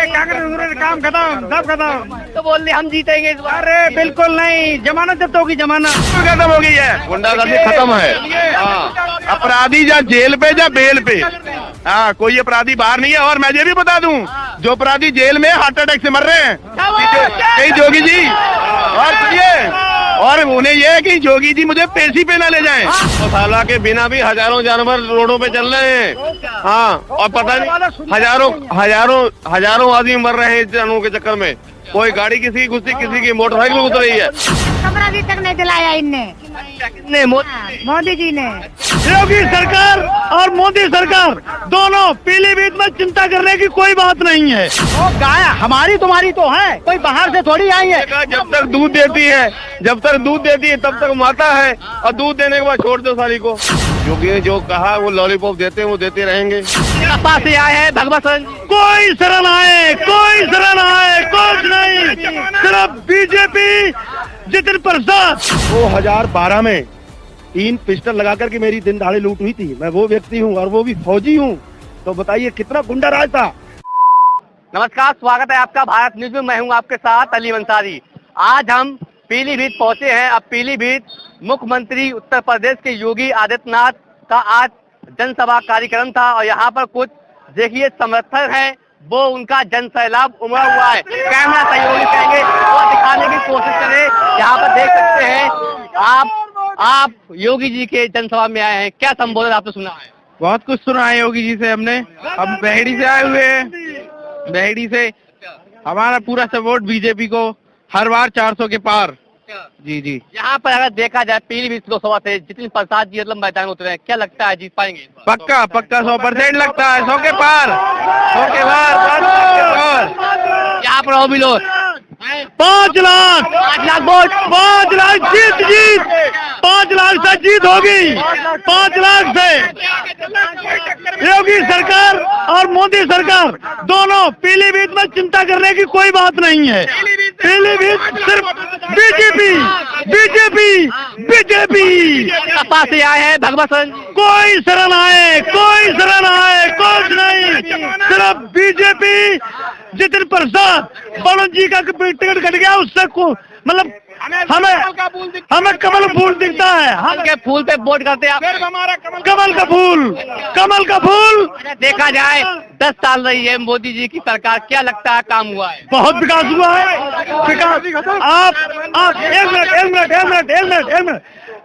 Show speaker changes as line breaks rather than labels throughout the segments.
कांग्रेस काम खत्म, सब खत्म।
तो बोल रहे हम जीतेंगे इस बार।
अरे बिल्कुल नहीं, जमानत जब्त होगी, जमानत
खत्म हो गई है, गुंडागर्दी खत्म है। हाँ, अपराधी या जेल पे या बेल पे। हाँ, कोई अपराधी बाहर नहीं है। और मैं ये भी बता दूं, जो अपराधी जेल में हार्ट अटैक से मर रहे हैं कई जोगी जी। और सुनिए, और उन्हें ये है कि जोगी जी मुझे पेशी पे ना ले जाएं। मसाला के बिना भी हजारों जानवर रोडों पे चल रहे हैं। हाँ, और पता नहीं हजारों आदमी मर रहे हैं इस जानवरों के चक्कर में। कोई गाड़ी किसी की घुसी, किसी की मोटरसाइकिल घुस रही है।
कमरा अभी तक नहीं दिलाया इनने,
कितने
मोदी जी ने।
योगी सरकार और मोदी सरकार दोनों पीलीभीत में चिंता करने की कोई बात नहीं है। वो गाय हमारी तुम्हारी तो है, कोई बाहर से थोड़ी आई है।
जब तक दूध देती है तब तक माता है, और दूध देने के बाद छोड़ दो साली को। योगी ने जो कहा वो लॉलीपॉप देते हैं, वो देते रहेंगे।
पास से आए हैं भगवत शरण।
कोई शरण आए, कुछ नहीं, सिर्फ बीजेपी जितिन प्रसाद। 2012 में 3 पिस्टल लगा करके मेरी दिन दहाड़े लूट हुई थी। मैं वो व्यक्ति हूँ और वो भी फौजी हूँ, तो बताइए कितना गुंडा राज था।
नमस्कार, स्वागत है आपका भारत न्यूज में। मैं हूं आपके साथ अली अंसारी। आज हम पीलीभीत पहुंचे हैं। अब पीलीभीत मुख्यमंत्री उत्तर प्रदेश के योगी आदित्यनाथ का आज जनसभा कार्यक्रम था, और यहाँ पर कुछ देखिए समर्थक हैं, वो उनका जन सैलाब उमड़ा हुआ है। कैमरा सहयोगी कहेंगे और दिखाने की कोशिश करें। यहाँ पर देख सकते हैं आप योगी जी के जनसभा में आए हैं। क्या संबोधन आपने सुना है?
बहुत कुछ सुना है योगी जी से हमने। हम बहेड़ी से आए हुए हैं, बहेड़ी से हमारा पूरा सपोर्ट बीजेपी को, हर बार 400 के पार। जी।
यहाँ पर अगर देखा जाए पीलीभीत लोकसभा से जितिन प्रसाद जी मतलब मैदान उतरे हैं, क्या लगता है जीत पाएंगे?
पक्का 100% लगता है, 100 के पार, 100 के पार।
यहाँ पर और भी लोग
5 लाख वोट, 5 लाख जीत 5 लाख से जीत होगी, 5 लाख से। योगी सरकार और मोदी सरकार दोनों पीलीभीत में चिंता करने की कोई बात नहीं है। पीलीभीत सिर्फ बीजेपी।
पास से आए हैं भगवत शरण।
कोई शरण आए, कुछ नहीं, सिर्फ बीजेपी जितिन प्रसाद। वरुण जी का टिकट कट गया, उससे मतलब हमें कमल फूल दिखता है।
हम के फूल पे वोट करते हैं।
कमल का फूल।
देखा जाए 10 साल रही है मोदी जी की सरकार, क्या लगता है काम हुआ है?
बहुत विकास हुआ है। विकास आप एक मिनट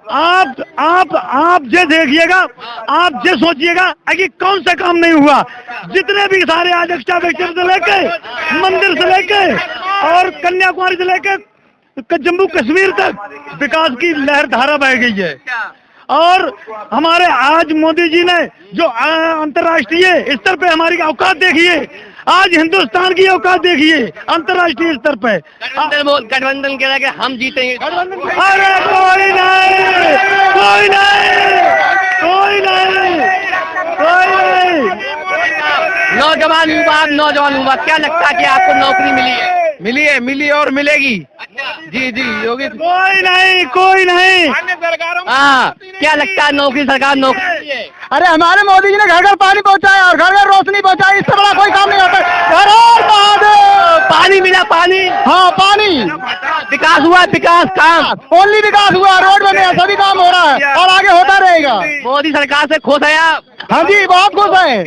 आप ये देखिएगा, आप ये सोचिएगा कि कौन सा काम नहीं हुआ। जितने भी सारे आज एक्स्ट्रावेक्चर से लेके, मंदिर से लेके और कन्याकुमारी से लेके जम्मू कश्मीर तक विकास की लहर धारा बह गई है। और हमारे आज मोदी जी ने जो अंतर्राष्ट्रीय स्तर पे हमारी औकात देखिए, आज हिंदुस्तान की औकात देखिए अंतर्राष्ट्रीय स्तर पे।
गठबंधन कह रहा है कि हम जीतेंगे।
अरे कोई नहीं।
नौजवान युवा क्या लगता है कि आपको नौकरी मिली है और मिलेगी? जी योगी।
कोई नहीं।
हाँ, क्या लगता है नौकरी सरकार नौकरी?
अरे हमारे मोदी जी ने घर पानी पहुंचाया और घर रोशनी पहुंचाई, इससे बड़ा कोई काम नहीं होता।
पानी मिला, पानी।
हाँ, पानी।
विकास हुआ, विकास काम
ओनली विकास हुआ, रोड बने हैं, सभी काम हो रहा है और आगे होता रहेगा।
मोदी सरकार से खुश है आप?
हाँ जी, बहुत खुश है।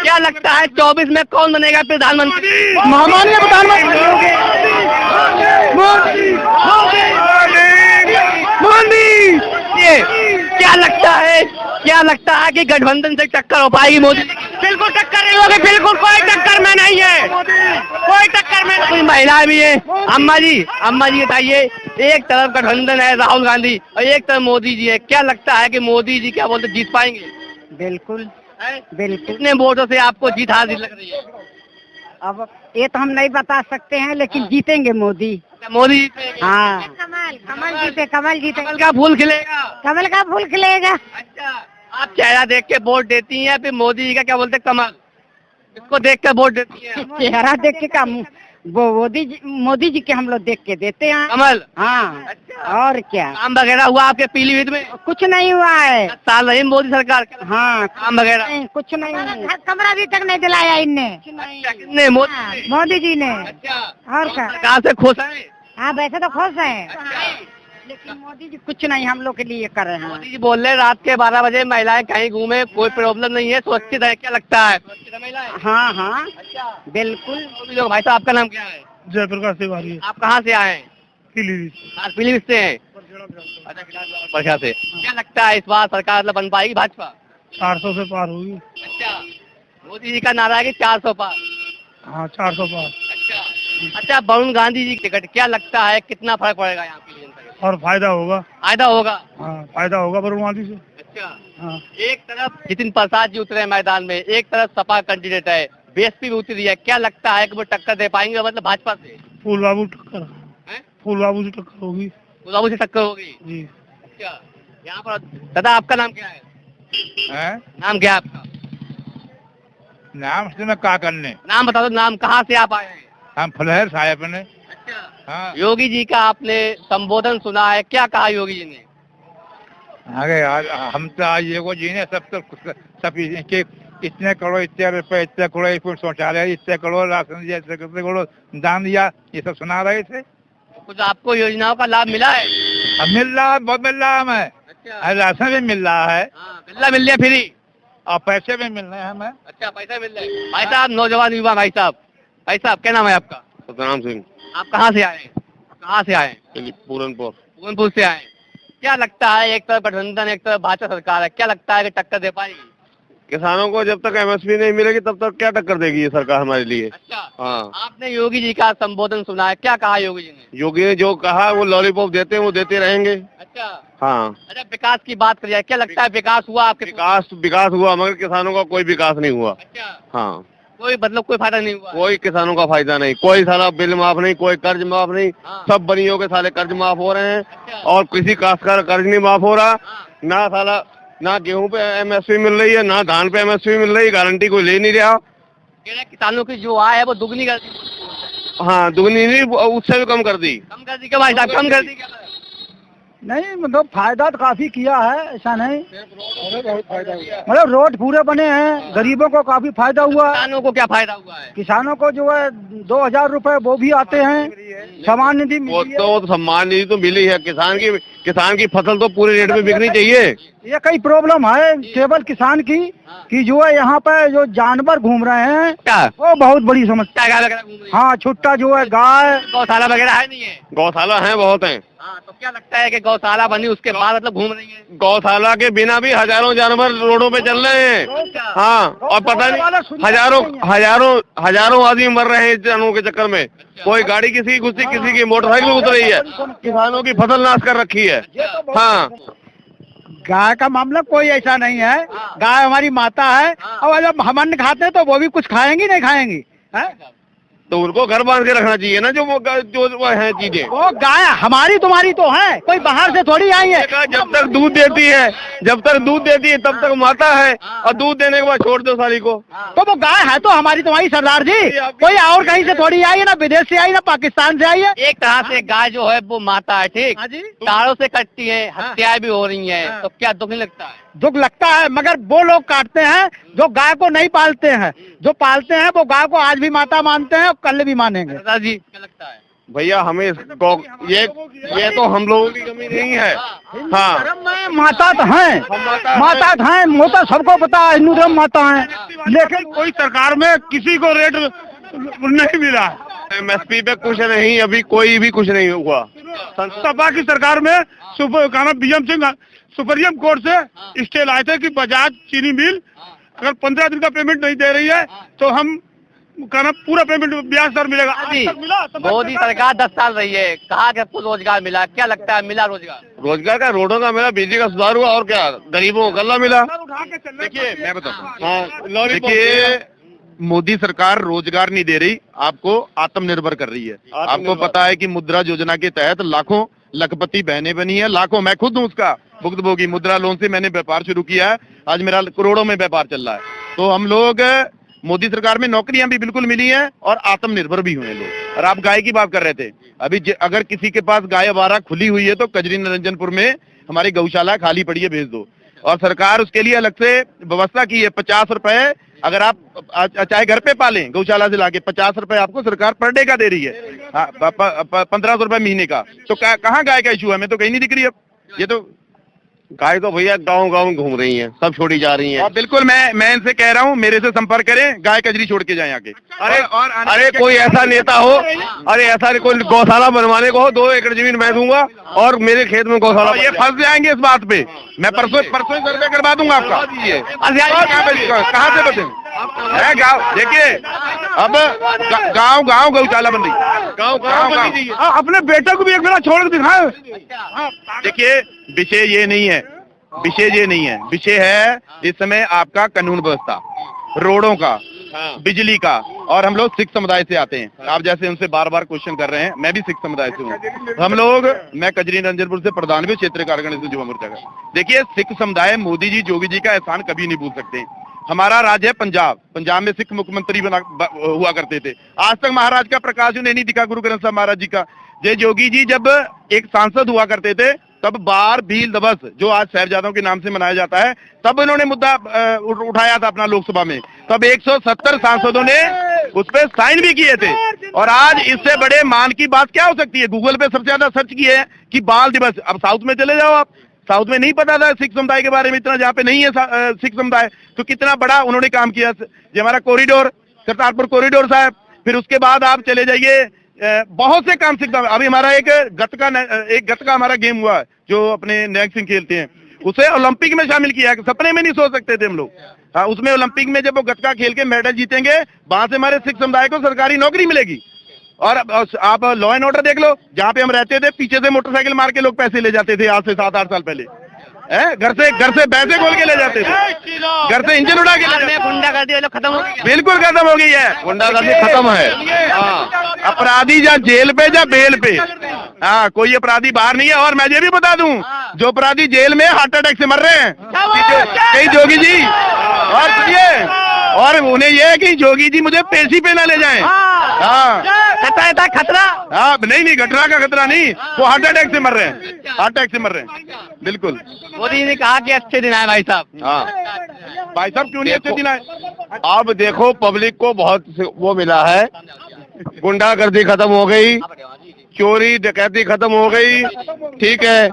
क्या लगता है 24 में कौन बनेगा प्रधानमंत्री?
महामान्य प्रधानमंत्री मोदी।
क्या लगता है कि गठबंधन से टक्कर हो पाएगी मोदी?
बिल्कुल टक्कर नहीं होगी, बिल्कुल कोई टक्कर में नहीं है, कोई टक्कर में नहीं।
कोई महिलाएं भी है। अम्मा जी बताइए, एक तरफ गठबंधन है राहुल गांधी और एक तरफ मोदी जी है, क्या लगता है कि मोदी जी क्या बोलते जीत पाएंगे?
बिल्कुल।
कितने वोटों से आपको जीत हासिल लग रही है?
अब ये तो हम नहीं बता सकते हैं, लेकिन जीतेंगे मोदी।
मोदी?
हाँ, कमल जीते।
कमल का फूल खिलेगा।
कमल का फूल खिलेगा।
अच्छा, आप चेहरा देख के वोट देती हैं, फिर मोदी जी का क्या बोलते कमल, इसको देख कर वोट देती हैं?
चेहरा देख के का वो मोदी जी के हम लोग देख के देते हैं।
कमल।
हाँ।
अच्छा।
और क्या
काम वगैरह हुआ आपके पीलीभीत में?
कुछ नहीं हुआ है।
10 साल रही मोदी सरकार।
हाँ
काम वगैरह
नहीं, कुछ नहीं। कमरा भी तक नहीं दिलाया इनने।
कितने
मोदी जी ने।
अच्छा।
और क्या
सरकार से खुश है?
हाँ वैसे तो खुश है, लेकिन मोदी जी कुछ नहीं हम लोग के लिए कर रहे हैं।
मोदी जी बोल रहे हैं रात के 12 बजे महिलाएं कहीं घूमे, कोई प्रॉब्लम नहीं है, सुरक्षित है। क्या लगता है सुरक्षित है महिलाएं?
हाँ हाँ
अच्छा
बिल्कुल।
लोग। भाई साहब आपका नाम क्या है?
जयप्रकाश तिवारी।
आप कहाँ से आए हैं?
पीलीभीत।
आप पीलीभीत से हैं? अच्छा परखा से। क्या लगता है इस बार सरकार मतलब बन पाएगी भाजपा?
400 से पार होगी।
अच्छा मोदी जी का नारा है कि 400 पार।
हाँ 400 पार।
अच्छा वरुण गांधी जी की टिकट, क्या लगता है कितना फर्क पड़ेगा यहाँ की जनता को?
और फायदा होगा।
फायदा होगा?
हाँ फायदा होगा वरुण गांधी से।
अच्छा।
हाँ।
एक तरफ जितिन प्रसाद जी उतरे हैं मैदान में, एक तरफ सपा कैंडिडेट है, बीएसपी भी उतरी है। क्या लगता है कि वो टक्कर दे पाएंगे मतलब भाजपा से?
फूल बाबू टक्कर।
हैं?
फूल बाबू से टक्कर होगी
बाबू से टक्कर होगी
जी।
अच्छा। यहाँ पर दादा आपका नाम क्या है? नाम क्या है आपका?
नाम से मैं क्या करने,
नाम बता दो। नाम कहाँ से आप आए हैं?
हम फलहर साहेब ने।
अच्छा।
हाँ
योगी जी का आपने संबोधन सुना है, क्या कहा योगी जी ने?
आगे यार हम तो आज ये जी ने सब इनके इतने करोड़, इतने रुपए, इतने करोड़ इसमें शौचालय, इतने करोड़ राशन दिया, इतने करोड़ दान दिया, ये सब सुना रहे थे।
कुछ आपको योजनाओं का लाभ मिला है?
अब मिल रहा है, बहुत मिल रहा है हमें।
अच्छा।
राशन भी मिल रहा है
गल्ला मिल रहा फ्री
और पैसे भी मिल रहे हैं हमें।
अच्छा पैसा मिल रहा है। भाई साहब नौजवान युवा भाई साहब क्या नाम है आपका?
सतनाम सिंह,
आप कहाँ से आए हैं? कहाँ से आए हैं?
पूरनपुर
से आए हैं। क्या लगता है एक तरफ गठबंधन एक तरफ भाजपा सरकार है, क्या लगता है कि टक्कर दे पाएगी?
किसानों को जब तक एमएसपी नहीं मिलेगी तब तक क्या टक्कर देगी ये सरकार हमारे लिए।
अच्छा।
हाँ
आपने योगी जी का संबोधन सुना है, क्या कहा योगी जी ने?
योगी ने जो कहा वो लॉलीपॉप देते हैं, वो देते रहेंगे।
अच्छा।
हाँ
अच्छा विकास की बात करिए, क्या लगता है विकास हुआ आपके?
विकास हुआ मगर किसानों का कोई विकास नहीं हुआ।
अच्छा।
हाँ
कोई मतलब कोई फायदा नहीं हुआ?
कोई किसानों का फायदा नहीं, कोई सारा बिल माफ नहीं, कोई कर्ज माफ नहीं।
हाँ।
सब बनियों के साले कर्ज माफ हो रहे हैं।
अच्छा।
और किसी काश्तकार का कर्ज नहीं माफ हो रहा।
हाँ।
ना साला ना गेहूं पे एमएसपी मिल रही है, ना धान पे एमएसपी मिल रही है, गारंटी कोई ले नहीं रहा।
कह रहे किसानों की जो आय है वो दुगनी कर दी।
हाँ दुगनी नहीं, उससे भी कम कर दी।
कम कर दी क्या भाई साहब? कम कर दी क्या?
नहीं मतलब फायदा तो काफी किया है, ऐसा नहीं। मतलब रोड पूरे बने हैं, गरीबों को काफी फायदा हुआ।
किसानों को क्या फायदा हुआ है?
किसानों को जो है 2000 रुपए वो भी आते हैं, सम्मान निधि
वो तो सम्मान निधि तो मिली है। किसान की फसल तो पूरे रेट में बिकनी चाहिए।
ये कई प्रॉब्लम है केवल किसान की, कि जो है यहाँ पे जो जानवर घूम रहे हैं
क्या?
वो बहुत बड़ी समस्या।
गाय वगैरह घूम रही है?
हाँ छुट्टा जो है गाय,
गौशाला वगैरह है नहीं है?
गौशाला है, बहुत है।
हाँ तो क्या लगता है कि गौशाला बनी उसके बाद मतलब घूम रही है?
गौशाला के बिना भी हजारों जानवर रोडों पे चल रहे हैं। हाँ और पता नहीं हजारों आदमी मर रहे हैं इस जानवरों के चक्कर में। कोई गाड़ी किसी की घुसी, किसी की मोटरसाइकिल घुस रही है, किसानों की फसल नाश कर रखी है। हाँ
गाय का मामला कोई ऐसा नहीं है। गाय हमारी माता है, और जब हम अन्न खाते हैं तो वो भी कुछ खाएंगी नहीं खाएंगी है?
तो उनको घर बांध के रखना चाहिए ना, जो वो है चीजें।
वो गाय हमारी तुम्हारी तो है, कोई बाहर से थोड़ी आई है।
जब तक दूध देती है तब तक माता है, और दूध देने के बाद छोड़ दो साली को।
तो वो गाय है तो हमारी तुम्हारी सरदार जी, कोई और कहीं से थोड़ी आई है, ना विदेश से आई ना पाकिस्तान से आई है।
एक तरह से गाय जो है वो माता है, ठीक?
हाँ जी।
तारों से कटती है, हत्याएं भी हो रही हैं, तो क्या दुख नहीं लगता है?
दुख लगता है, मगर वो लोग काटते हैं जो गाय को नहीं पालते हैं। जो पालते हैं वो गाय को आज भी माता मानते हैं और कल भी मानेंगे।
दादाजी क्या लगता है?
भैया हमें ये तो हम लोगों की कमी नहीं है। हाँ
धर्म में माता तो है, माता तो है, मोता सबको पता है, हिंदू धर्म माता है, लेकिन कोई सरकार में किसी को रेट नहीं मिला।
एमएसपी पे कुछ नहीं, अभी कोई भी कुछ नहीं हुआ।
सपा की सरकार में बीएम सिंह सुप्रीम कोर्ट से स्टे लाए थे कि बजाज चीनी मिल अगर 15 दिन का पेमेंट नहीं दे रही है तो हम पूरा पेमेंट ब्याज दर मिलेगा। आज तक मिला?
मोदी सरकार 10 साल रही है, कहा कि आपको रोजगार मिला, क्या लगता है मिला रोजगार?
रोजगार का, रोडों का मिला, बिजली का सुधार हुआ, और क्या गरीबों को गल्ला मिला। देखिए मैं बताता हूँ, देखिए मोदी सरकार रोजगार नहीं दे रही, आपको आत्मनिर्भर कर रही है। आपको पता है कि मुद्रा योजना के तहत लाखों लखपति बहनें बनी है, लाखों, मैं खुद हूँ उसका भुक्तभोगी। मुद्रा लोन से मैंने व्यापार शुरू किया है, आज मेरा करोड़ों में व्यापार चल रहा है। तो हम लोग मोदी सरकार में नौकरियां भी बिल्कुल मिली हैं और आत्मनिर्भर भी हुए लोग। और आप गाय की बात कर रहे थे, अभी अगर किसी के पास गाय आवारा खुली हुई है तो कजरी निरंजनपुर में हमारी गौशाला खाली पड़ी है, भेज दो। और सरकार उसके लिए अलग से व्यवस्था की है, 50 रुपए अगर आप चाहे घर पे पालें गौशाला से लाके 50 रुपए आपको सरकार पर डे का दे रही है, 1500 रुपए महीने का। तो कहाँ गाय का इशू है? हमें तो कहीं नहीं दिख रही अब। ये तो
गाय तो भैया गांव गांव घूम रही हैं, सब छोड़ी जा रही हैं।
और बिल्कुल मैं इनसे कह रहा हूँ, मेरे से संपर्क करें, गाय कजरी छोड़ के जाएं आके।
अरे कोई ऐसा नेता हो, अरे ऐसा कोई गौशाला बनवाने को हो, 2 एकड़ जमीन मैं दूंगा और मेरे खेत में गौशाला।
ये फंस जाएंगे इस बात पे। मैं परसों सर्वे करवा दूंगा आपका। कहाँ से बचे है गाँव? देखिए अब गाँव गौशाला बन रही, गाँव अपने बेटे को भी एक बार छोड़ के दिखाए। देखिए विषय ये नहीं है, विषय है इस समय आपका कानून व्यवस्था, रोडों का, बिजली का। और हम लोग सिख समुदाय से आते हैं, आप जैसे उनसे बार बार क्वेश्चन कर रहे हैं, मैं भी सिख समुदाय से हूँ। हम लोग, मैं कजरी निरंजनपुर से प्रधान भी क्षेत्रीय कार्यकारिणी युवा मोर्चा का। देखिए सिख समुदाय मोदी जी योगी जी का एहसान कभी नहीं भूल सकते। हमारा राज्य है पंजाब में सिख मुख्यमंत्री हुआ करते थे। आज तक महाराज का प्रकाश उन्हें नहीं दिखा, गुरु ग्रंथ साहब महाराज जी का। जय योगी जी जब एक सांसद हुआ करते थे तब बार भील दिवस, जो आज साहिबजादों के नाम से मनाया जाता है, तब इन्होंने मुद्दा उठाया था अपना लोकसभा में। तब 170 सांसदों ने उस पर साइन भी किए थे। और आज इससे बड़े मान की बात क्या हो सकती है? गूगल पे सबसे ज्यादा सर्च किए हैं कि बाल दिवस। अब साउथ में चले जाओ आप, साउथ में नहीं पता था सिख समुदाय के बारे में इतना, जहाँ पे नहीं है सिख समुदाय, तो कितना बड़ा उन्होंने काम किया। जो हमारा कॉरिडोर, करतारपुर कॉरिडोर साहब, फिर उसके बाद आप चले जाइए, बहुत से काम सिख समुदाय। अभी हमारा एक गत का हमारा गेम हुआ जो अपने नैग सिंह खेलते हैं, उसे ओलंपिक में शामिल किया है। सपने में नहीं सोच सकते थे हम लोग। हाँ, उसमें ओलंपिक में जब वो गतका खेल के मेडल जीतेंगे, वहां से हमारे सिख समुदाय को सरकारी नौकरी मिलेगी। और आप लॉ एंड ऑर्डर देख लो, जहाँ पे हम रहते थे पीछे से मोटरसाइकिल मार के लोग पैसे ले जाते थे, आज से 7-8 साल पहले। घर से पैसे खोल के ले जाते थे, घर से इंजन उड़ा के ले जाते थे।
गुंडागर्दी खत्म हो गई,
बिल्कुल खत्म हो गई है,
गुंडागर्दी खत्म है। हाँ,
अपराधी या जेल पे या बेल पे, हाँ कोई अपराधी बाहर नहीं है। और मैं ये भी बता दूं, जो अपराधी जेल में हार्ट अटैक से मर रहे हैं कई जोगी जी, और सुनिए, और उन्हें यह है कि जोगी जी मुझे पेशी पे ना ले जाएं। हाँ,
खतरा।
हाँ नहीं घटना का खतरा नहीं, वो हार्ट अटैक से मर रहे हैं, हार्ट अटैक से मर रहे हैं। बिल्कुल
मोदी ने कहा कि अच्छे दिन आए भाई साहब।
हाँ भाई साहब, क्यों नहीं अच्छे दिन आए?
अब देखो पब्लिक को बहुत वो मिला है, गुंडागर्दी खत्म हो गई, चोरी डकैती खत्म हो गई, ठीक है,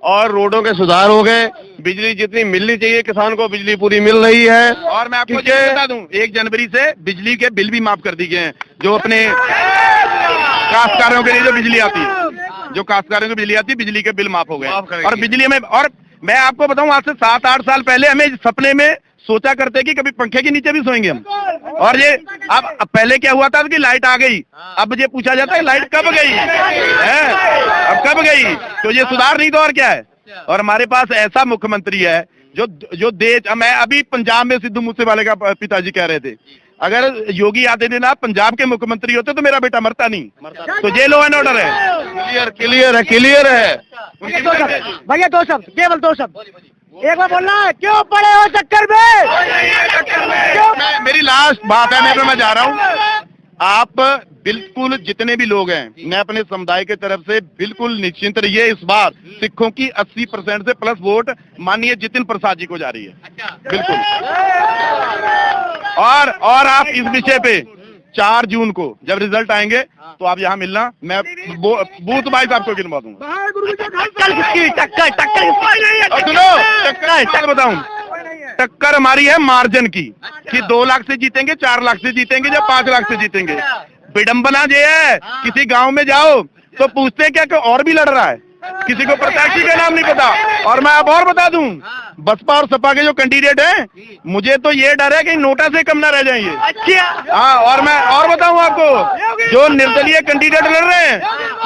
और रोडों के सुधार हो गए, बिजली जितनी मिलनी चाहिए किसान को बिजली पूरी मिल रही है।
और मैं आपको ये बता दूं, 1 जनवरी से बिजली के बिल भी माफ कर दिए गए हैं। जो अपने काश्तकारों के लिए जो बिजली आती है, जो काश्तकारों की बिजली आती है, बिजली के बिल माफ हो गए। और बिजली में, और मैं आपको बताऊं, आज से 7-8 साल पहले हमें सपने में सोचा करते कि कभी पंखे के नीचे भी सोएंगे हम। और ये अब पहले क्या हुआ था कि लाइट आ गई, अब ये पूछा जाता है लाइट कब गई है, अब कब गई? तो ये सुधार नहीं तो और क्या है? और हमारे पास ऐसा मुख्यमंत्री है जो देश, मैं अभी पंजाब में सिद्धू मूसेवाले का पिताजी कह रहे थे, अगर योगी आदित्यनाथ पंजाब के मुख्यमंत्री होते तो मेरा बेटा मरता नहीं। तो ये लॉ एंड ऑर्डर है,
क्लियर है।
भैया 2 शब्द, केवल 2 शब्द एक बार बोलना है, क्यों पड़े हो चक्कर में?
मेरी लास्ट बात है, मैं जा रहा हूँ। आप बिल्कुल जितने भी लोग हैं, मैं अपने समुदाय के तरफ से बिल्कुल निश्चिंत रहिए, इस बार सिखों की 80% से प्लस वोट माननीय जितिन प्रसाद जी को जा रही है, बिल्कुल। और आप इस विषय पे 4 जून को जब रिजल्ट आएंगे तो आप यहाँ मिलना, मैं बूथ वाइज आपको गिनवा दूंगा। टक्कर बताऊं, टक्कर हमारी है मार्जिन की, कि 2 लाख से जीतेंगे, 4 लाख से जीतेंगे या 5 लाख से जीतेंगे। विडंबना ये है, किसी गांव में जाओ तो पूछते हैं क्या कि और भी लड़ रहा है, किसी को प्रत्याशी का नाम नहीं पता। और मैं अब और बता दूं, बसपा और सपा के जो कैंडिडेट हैं, मुझे तो ये डर है कि नोटा से कम ना रह जाएंगे।
अच्छा,
हाँ, और मैं और बताऊं आपको, जो निर्दलीय कैंडिडेट लड़ रहे हैं,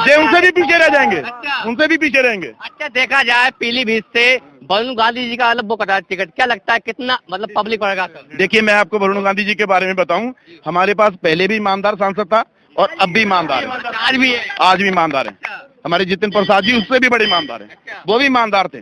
ये उनसे भी पीछे रह जाएंगे, उनसे भी पीछे रहेंगे।
अच्छा, देखा जाए पीलीभीत से वरुण गांधी जी का मतलब वो कटा टिकट, क्या लगता है कितना मतलब पब्लिक पड़ेगा?
देखिए, मैं आपको वरुण गांधी जी के बारे में बताऊं, हमारे पास पहले भी ईमानदार सांसद था और अब भी ईमानदार है, आज भी ईमानदार है। हमारे जितिन प्रसाद जी उससे भी बड़े ईमानदार हैं, वो भी ईमानदार थे।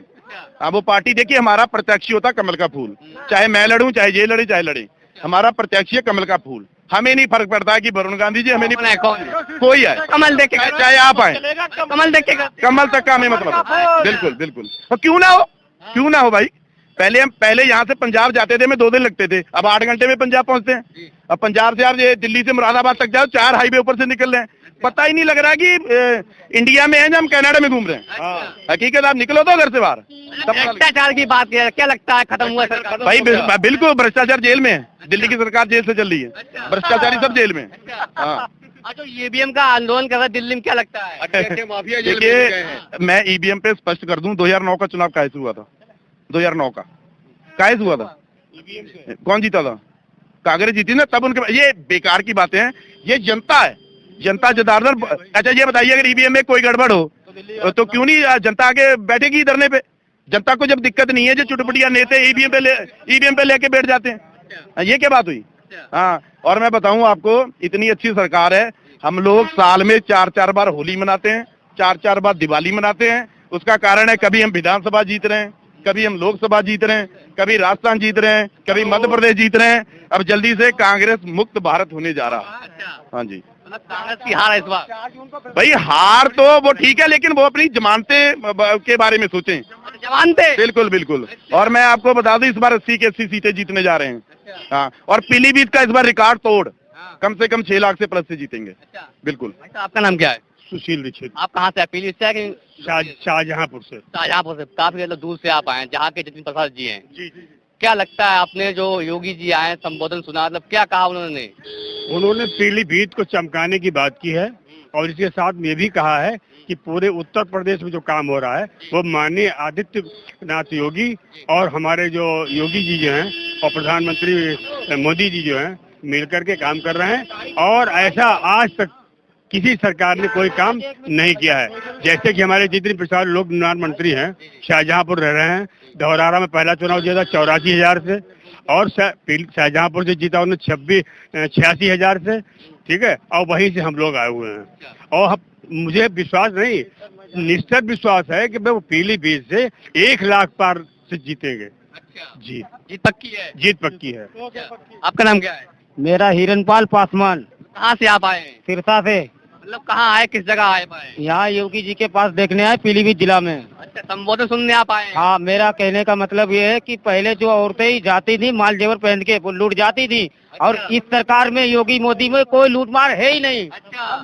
हाँ, वो पार्टी, देखिए हमारा प्रत्याशी होता कमल का फूल, चाहे मैं लड़ूं, चाहे ये लड़े, चाहे लड़े, हमारा प्रत्याशी है कमल का फूल। हमें नहीं फर्क पड़ता है कि वरुण गांधी जी, हमें
कौन है, कौन है?
नहीं, कोई है,
कमल देख के
चाहे आप आए,
कमल देख के
कमल तक का हमें मतलब है। बिल्कुल बिल्कुल, और क्यों ना हो भाई। पहले यहाँ से पंजाब जाते थे, हमें 2 दिन लगते थे, अब 8 घंटे में पंजाब पहुंचते हैं। अब पंजाब से आप ये दिल्ली से मुरादाबाद तक जाओ, 4 हाईवे ऊपर से निकल रहे हैं, पता ही नहीं लग रहा कि इंडिया में है या हम कनाडा में घूम रहे हैं। हकीकत आप निकलो तो घर से बाहर।
भ्रष्टाचार की बात है, क्या लगता है खत्म हुआ सरकार?
भाई बिल्कुल, भ्रष्टाचार जेल में है, दिल्ली की सरकार जेल से चल रही है, भ्रष्टाचारी सब जेल में। हाँ,
जो ईवीएम का आंदोलन कर रहा है दिल्ली में, क्या लगता है?
माफिया
देखिए, मैं ईवीएम पे स्पष्ट कर दूं, 2009 का चुनाव काहे से हुआ था? 2009 का काहे से हुआ था? कौन जीता था? कांग्रेस जीती ना, तब उनके। ये बेकार की बातें हैं, ये जनता है, जनता जनार्दन। अच्छा ये बताइए, अगर ईवीएम में कोई गड़बड़ हो तो क्यों नहीं जनता आगे बैठेगी धरने पे? जनता को जब दिक्कत नहीं है, जो चुटपुटिया नेता ईवीएम पे लेके बैठ जाते हैं, ये क्या बात हुई? हाँ, और मैं बताऊं आपको, इतनी अच्छी सरकार है, हम लोग साल में 4-4 बार होली मनाते हैं, 4-4 बार दिवाली मनाते हैं। उसका कारण है, कभी हम विधानसभा जीत रहे हैं, कभी हम लोकसभा जीत रहे हैं, कभी राजस्थान जीत रहे हैं, कभी मध्य प्रदेश जीत रहे हैं। अब जल्दी से कांग्रेस मुक्त भारत होने जा रहा है। हाँ जी,
कांग्रेस की हार है इस बार।
भाई हार तो वो ठीक है, लेकिन वो अपनी जमानते के बारे में सोचें।
जमानते?
बिल्कुल बिल्कुल। और मैं आपको बता दूं, इस बार 80 की 80 सीटें जीतने जा रहे हैं। हाँ, और पीलीभीत का इस बार रिकॉर्ड तोड़, कम से कम 6 लाख से प्लस से जीतेंगे। बिल्कुल।
आपका नाम क्या है?
सुशील दीक्षित,
आप कहाँ से? पीलीभीत से है कि
शाहजहांपुर से।
शाहजहांपुर से? काफी दूर से आप आए हैं, जहाँ के जितिन प्रसाद जी हैं।
जी जी।
क्या लगता है, आपने जो योगी जी आए संबोधन सुना, मतलब क्या कहा
उन्होंने पीलीभीत को चमकाने की बात की है, और इसके साथ ये भी कहा है कि पूरे उत्तर प्रदेश में जो काम हो रहा है वो माननीय आदित्यनाथ योगी और हमारे जो योगी जी जो हैं और प्रधानमंत्री मोदी जी जो हैं मिलकर के काम कर रहे हैं, और ऐसा आज तक किसी सरकार ने कोई काम नहीं किया है। जैसे कि हमारे जितने प्रसाद लोक निर्माण मंत्री हैं, शाहजहांपुर रह रहे हैं, धौरारा में पहला चुनाव जीता 84,000 से, और शाहजहांपुर से जीता उन्होंने 86,000 से, ठीक है, और वहीं से हम लोग आए हुए हैं। और मुझे विश्वास नहीं, निश्चित विश्वास है कि वो पीलीभीत से 1 लाख पार से जीतेंगे। जी,
जीत पक्की है?
जीत पक्की है।
आपका नाम क्या है?
मेरा हिरनपाल पासवान,
कहाँ से आप आए हैं?
सिरसा से।
मतलब कहाँ आए, किस जगह आए?
यहाँ योगी जी के पास देखने आए, पीलीभीत जिला में।
अच्छा, संबोधन सुनने आप आए हैं?
हाँ, मेरा कहने का मतलब ये है कि पहले जो औरतें ही जाती थी माल जेवर पहन के, वो लूट जाती थी, और इस सरकार में योगी मोदी में कोई लूटमार है ही नहीं।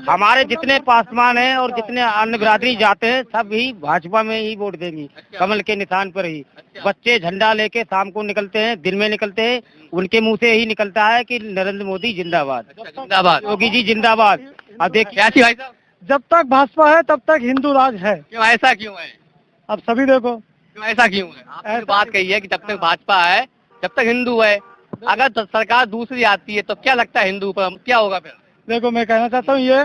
हमारे जितने पासवान हैं और जितने अन्य बिरादरी जाते हैं, सब ही भाजपा में ही वोट देंगी, कमल के निशान पर ही। बच्चे झंडा लेके शाम को निकलते हैं, दिन में निकलते हैं, उनके मुंह से ही निकलता है कि नरेंद्र मोदी जिंदाबाद,
जिंदाबाद,
योगी जी जिंदाबाद। अब देखिए,
क्या भाई साहब,
जब तक भाजपा है तब तक हिंदू राज है।
क्यों ऐसा क्यों है?
अब सभी देखो,
क्यों ऐसा क्यों है? आपने जो बात कही है कि जब तक भाजपा है जब तक हिंदू है, अगर सरकार दूसरी आती है तो क्या लगता है हिंदू पर क्या होगा फिर?
देखो मैं कहना चाहता हूँ ये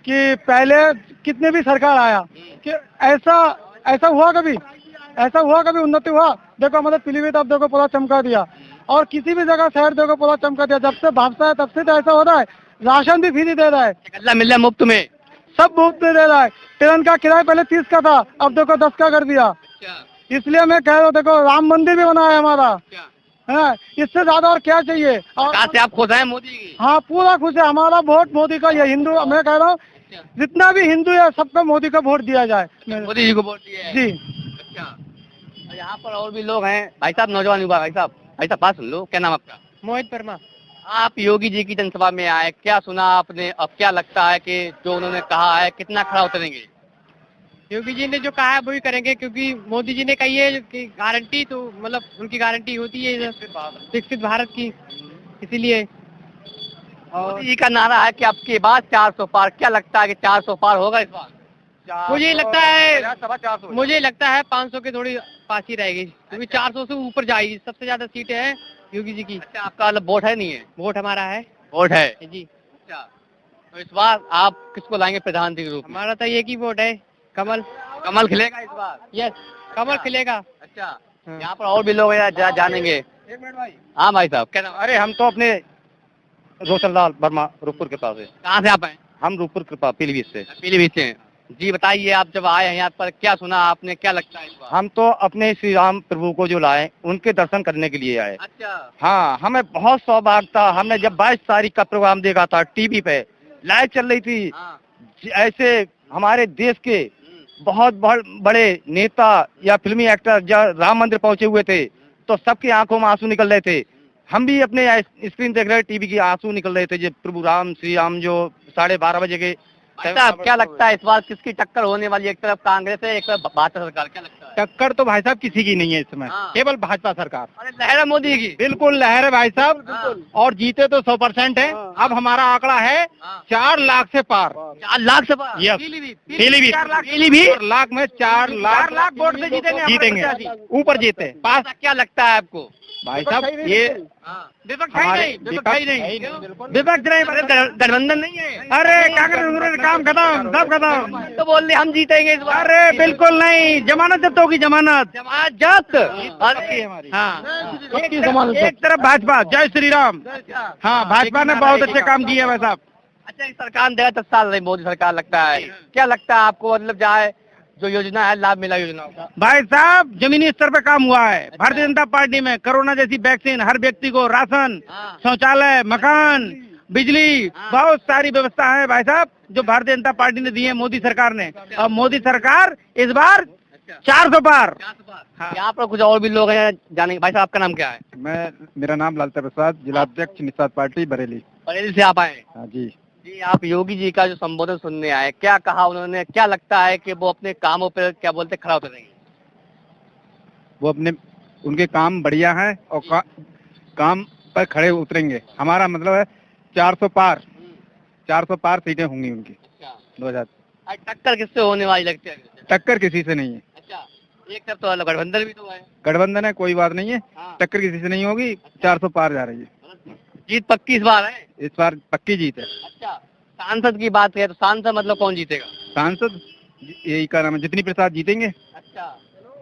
कि पहले कितने भी सरकार आया कि ऐसा हुआ कभी उन्नति हुआ? देखो हमारे पीलीभीत अब देखो पूरा चमका दिया, और किसी भी जगह शहर देखो पूरा चमका दिया। जब से भाजपा है तब से तो ऐसा हो रहा है, राशन भी फ्री दे रहा है,
गल्ला मिल रहा है मुफ्त में,
सब मुफ्त में दे रहा है। ट्रेन का किराया पहले 30 का था, अब देखो 10 का कर दिया। इसलिए मैं कह रहा हूँ, देखो राम मंदिर भी बना है हमारा, है, इससे ज्यादा और क्या चाहिए? और
कहाँ से आप खुश हैं मोदी की?
हाँ, पूरा खुश है, हमारा वोट मोदी का। ये हिंदू, मैं कह रहा हूँ जितना भी हिंदू है सबको मोदी का वोट दिया जाए।
मोदी जी को वोट दिया है? जी। अच्छा, यहाँ पर और भी लोग हैं। भाई साहब, नौजवान युवा, भाई साहब बात सुन लो। क्या नाम आपका?
मोहित वर्मा।
आप योगी जी की जनसभा में आए, क्या सुना आपने? अब क्या लगता है कि जो उन्होंने कहा है कितना खरा उतरेंगे?
योगी जी ने जो कहा है वही करेंगे, क्योंकि मोदी जी ने कही है कि गारंटी, तो मतलब उनकी गारंटी होती है विकसित भारत की, इसीलिए। और
मोदी जी का नारा है कि अब के बाद 400 पार। क्या लगता है कि 400 पार होगा इस बार?
मुझे लगता है 500 के थोड़ी पास ही रहेगी, क्योंकि 400 से ऊपर जाएगी। सबसे ज्यादा सीटें हैं योगी जी की।
अच्छा, आपका मतलब वोट है? नहीं है
वोट, हमारा है
वोट है
जी।
अच्छा, तो इस बार आप किसको लाएंगे प्रधानमंत्री के रूप में?
हमारा तो एक ही वोट है, कमल।
कमल खिलेगा इस बार?
यस, कमल खिलेगा।
अच्छा, यहाँ पर और भी लोग हैं, जानेंगे।
एक मिनट भाई।
हाँ भाई साहब, क्या नाम?
अरे हम तो अपने रोशनलाल वर्मा रूपपुर के पास है।
कहाँ से आप हैं?
हम रूपपुर कृपा पीलीभीत से।
पीलीभीत से हैं। जी बताइए, आप जब आए हैं यहाँ पर क्या सुना आपने, क्या लगता है इस बार?
हम तो अपने श्री राम प्रभु को जो लाए उनके दर्शन करने के लिए आए।
अच्छा।
हाँ, हमें बहुत सौभाग्य था। हमने जब 22 तारीख का प्रोग्राम देखा था टीवी पे, लाइव चल रही थी,
हाँ।
ऐसे हमारे देश के बहुत बड़े नेता या फिल्मी एक्टर जब राम मंदिर पहुंचे हुए थे तो सबकी आंखों में आंसू निकल रहे थे। हम भी अपने स्क्रीन देख रहे टीवी की, आंसू निकल रहे थे जब प्रभु राम श्री राम जो 12:30 बजे के।
भाई साहब क्या लगता है इस बार किसकी टक्कर होने वाली है? एक तरफ कांग्रेस है, एक तरफ भाजपा सरकार, क्या लगता है?
टक्कर तो भाई साहब किसी की नहीं है इसमें,
हाँ।
केवल भाजपा सरकार।
अरे लहर है मोदी की।
बिल्कुल लहर है भाई साहब।
हाँ।
और जीते तो 100% है। अब हमारा आंकड़ा है
हाँ।
4 लाख से पार।
4 लाख से पार?
Yes।
पीलीभीत
4 लाख में 4 लाख वोट से जीतेंगे, ऊपर जीते पास।
ऐसा क्या लगता है आपको?
भाई साहब ये
विपक्ष
हमारे
है नहीं,
विपक्ष नहीं,
गठबंधन नहीं है।
अरे कांग्रेस काम खत्म, सब खत्म।
तो बोल रहे हम जीतेंगे इस बार।
अरे बिल्कुल नहीं, जमानत जब्त होगी, जमानत।
जमात जब्त। अरे
हाँ, एक तरफ भाजपा, जय श्री राम। हाँ, भाजपा ने बहुत अच्छे काम किए भाई साहब।
अच्छा, इस सरकार ने 10 साल रही मोदी सरकार, लगता है क्या लगता है आपको? मतलब जाए जो योजना है, लाभ मिला योजनाओं का?
भाई साहब जमीनी स्तर पे काम हुआ है। भारतीय जनता पार्टी में कोरोना जैसी वैक्सीन, हर व्यक्ति को राशन,
हाँ।
शौचालय, मकान, बिजली, बहुत सारी व्यवस्था है भाई साहब जो भारतीय जनता पार्टी ने दी है मोदी सरकार ने। और मोदी सरकार इस बार 400 पार।
हाँ। यहाँ पर कुछ और भी लोग हैं जानेंगे। भाई साहब आपका नाम क्या है?
मेरा नाम लालता प्रसाद, जिलाध्यक्ष निषाद पार्टी बरेली।
बरेली से आप आए?
हाँ जी।
जी, आप योगी जी का जो संबोधन सुनने आए, क्या कहा उन्होंने? क्या लगता है कि वो अपने कामों पर क्या बोलते खड़ा उतरेंगे?
वो उनके काम बढ़िया है और काम पर खड़े उतरेंगे। हमारा मतलब है 400 पार सीटें होंगी उनकी 2000।
टक्कर किससे होने वाली लगती है?
टक्कर किसी से नहीं है।
अच्छा, एक तरफ तो गठबंधन भी तो है।
गठबंधन है, कोई बात नहीं है।
हाँ।
टक्कर किसी से नहीं होगी। 400 पार जा रही है।
जीत पक्की इस बार है?
इस बार पक्की जीत है।
अच्छा, सांसद की बात है तो सांसद मतलब कौन जीतेगा?
सांसद यही का नाम है, जितनी प्रसाद जीतेंगे।
अच्छा,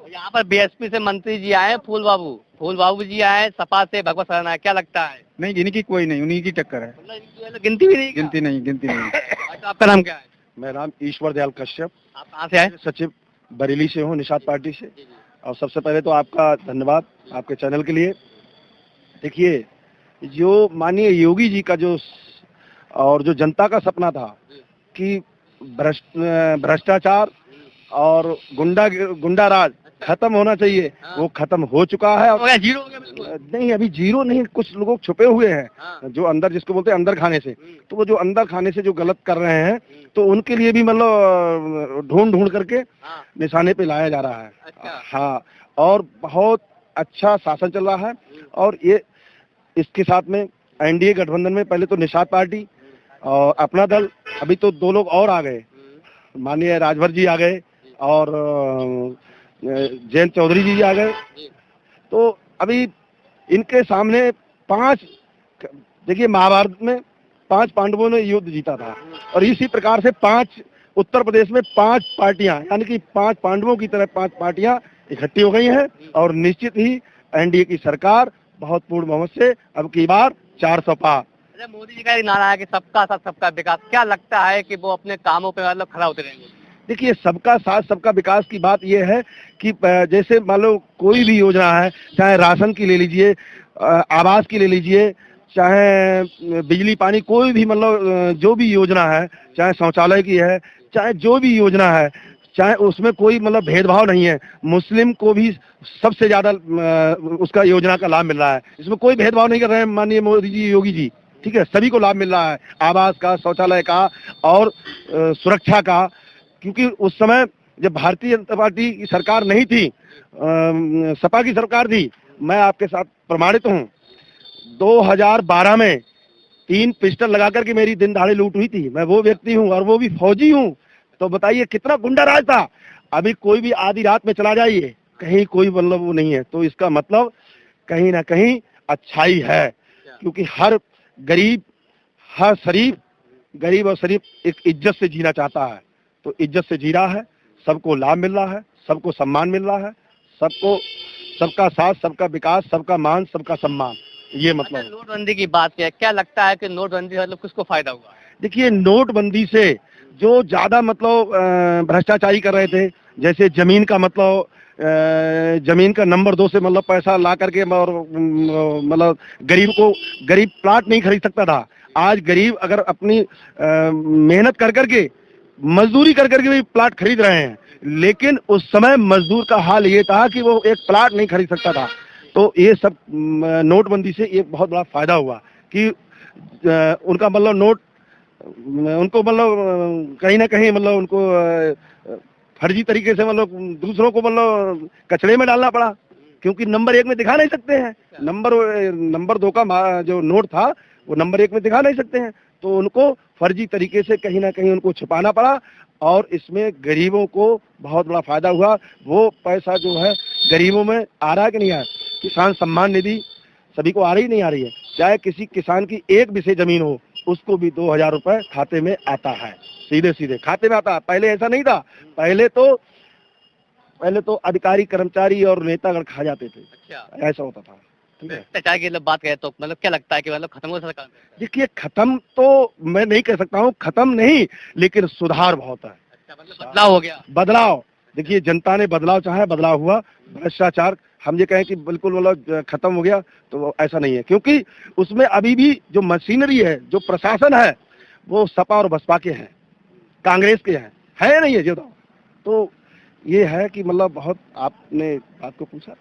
यहाँ पर बीएसपी से मंत्री जी आए, फूल बाबू जी आए, सपा से भगवत सरन आए, क्या लगता है?
नहीं, इनकी कोई नहीं, उन्हीं की टक्कर है।
मतलब गिनती भी नहीं?
गिनती नहीं।
तो आपका नाम क्या है?
मेरा नाम ईश्वर दयाल कश्यप,
आप कहाँ से आए?
सचिव बरेली से हूँ, निषाद पार्टी से। और सबसे पहले तो आपका धन्यवाद आपके चैनल के लिए। देखिए, जो माननीय योगी जी का जो और जो जनता का सपना था कि भ्रष्टाचार और गुंडा राज खत्म होना चाहिए, वो खत्म हो चुका है।
हो गया, जीरो हो गया बिल्कुल?
नहीं, अभी जीरो नहीं, कुछ लोग छुपे हुए हैं
हाँ।
जो अंदर, जिसको बोलते हैं अंदर खाने से। तो वो जो अंदर खाने से जो गलत कर रहे हैं, तो उनके लिए भी मतलब ढूंढ करके
हाँ।
निशाने पे लाया जा रहा है।
अच्छा।
हाँ, और बहुत अच्छा शासन चल रहा है। और ये इसके साथ में एनडीए गठबंधन में पहले तो निषाद पार्टी और अपना दल, अभी तो 2 लोग और आ गए, माननीय राजभर जी आ गए और जयंत चौधरी जी आ गए। तो अभी इनके सामने 5, देखिए महाभारत में 5 पांडवों ने युद्ध जीता था, और इसी प्रकार से 5 उत्तर प्रदेश में 5 पार्टियां, यानी कि 5 पांडवों की तरह 5 पार्टियां इकट्ठी हो गई हैं। और निश्चित ही एनडीए की सरकार बहुत पूर्ण बहुमत से अब की बार 400 पार।
मोदी जी का एक नारा है कि सबका साथ सबका विकास, क्या लगता है कि वो अपने कामों पे मतलब खड़ा उतरेंगे?
देखिए, सबका साथ सबका विकास की बात यह है कि जैसे मान लो कोई भी योजना है, चाहे राशन की ले लीजिए, आवास की ले लीजिए, चाहे बिजली पानी, कोई भी मतलब जो भी योजना है, चाहे शौचालय की है, चाहे जो भी योजना है, चाहे उसमें कोई मतलब भेदभाव नहीं है। मुस्लिम को भी सबसे ज्यादा उसका योजना का लाभ मिल रहा है, इसमें कोई भेदभाव नहीं कर रहे हैं माननीय मोदी जी, योगी जी। ठीक है, सभी को लाभ मिल रहा है, आवास का, शौचालय का और सुरक्षा का। क्योंकि उस समय जब भारतीय जनता पार्टी की सरकार नहीं थी, सपा की सरकार थी, मैं आपके साथ प्रमाणित हूँ, 2012 में 3 पिस्टल लगा करके मेरी दिन दहाड़े लूट हुई थी। मैं वो व्यक्ति हूँ और वो भी फौजी हूँ। तो बताइए कितना गुंडा राज था। अभी कोई भी आधी रात में चला जाइए, कहीं कोई मतलब वो नहीं है। तो इसका मतलब कहीं ना कहीं अच्छाई है, क्योंकि हर गरीब, हर गरीब और शरीफ एक इज्जत से जीना चाहता है। तो इज्जत से जी रहा है, सबको लाभ मिल रहा है, सबको सम्मान मिल रहा है, सबको सबका साथ, सबका विकास, सबका मान, सबका सम्मान, ये मतलब।
नोटबंदी की बात है, क्या लगता है कि नोटबंदी मतलब किसको फायदा हुआ?
देखिए, नोटबंदी से जो ज्यादा मतलब भ्रष्टाचारी कर रहे थे, जैसे जमीन का मतलब जमीन का नंबर 2 से मतलब पैसा ला करके और मतलब गरीब प्लाट नहीं खरीद सकता था। आज गरीब अगर अपनी मेहनत कर करके मजदूरी कर करके भी प्लाट खरीद रहे हैं, लेकिन उस समय मजदूर का हाल ये था कि वो एक प्लाट नहीं खरीद सकता था। तो ये सब नोटबंदी से एक बहुत बड़ा फायदा हुआ कि उनका मतलब नोट उनको मतलब कहीं ना कहीं मतलब उनको फर्जी तरीके से मतलब दूसरों को मतलब कचड़े में डालना पड़ा, क्योंकि नंबर 1 में दिखा नहीं सकते हैं। नंबर 2 का जो नोट था वो नंबर 1 में दिखा नहीं सकते हैं, तो उनको फर्जी तरीके से कहीं ना कहीं उनको छुपाना पड़ा और इसमें गरीबों को बहुत बड़ा फायदा हुआ। वो पैसा जो है गरीबों में आ रहा है कि नहीं आ रहा? किसान सम्मान निधि सभी को आ रही नहीं आ रही है? चाहे किसी किसान की एक बीघे जमीन हो, उसको भी 2000 रुपए खाते में आता है, सीधे सीधे खाते में आता है। पहले ऐसा नहीं था, पहले तो अधिकारी कर्मचारी और नेतागण खा जाते थे।
अच्छा,
ऐसा होता था। ठीक है,
भ्रष्टाचार की जब बात करें तो मतलब क्या लगता है कि मतलब खत्म हो सरकार में?
देखिए खत्म तो मैं नहीं कह सकता हूँ, खत्म नहीं, लेकिन सुधार बहुत है।
अच्छा, मतलब बदलाव हो गया।
बदलाव, देखिए जनता ने बदलाव चाहा, बदलाव हुआ। भ्रष्टाचार हम ये कहें कि बिल्कुल मतलब खत्म हो गया तो ऐसा नहीं है, क्योंकि उसमें अभी भी जो मशीनरी है, जो प्रशासन है, वो सपा और बसपा के हैं, कांग्रेस के हैं, है नहीं है जो। तो ये है कि मतलब बहुत आपने बात को पूछा।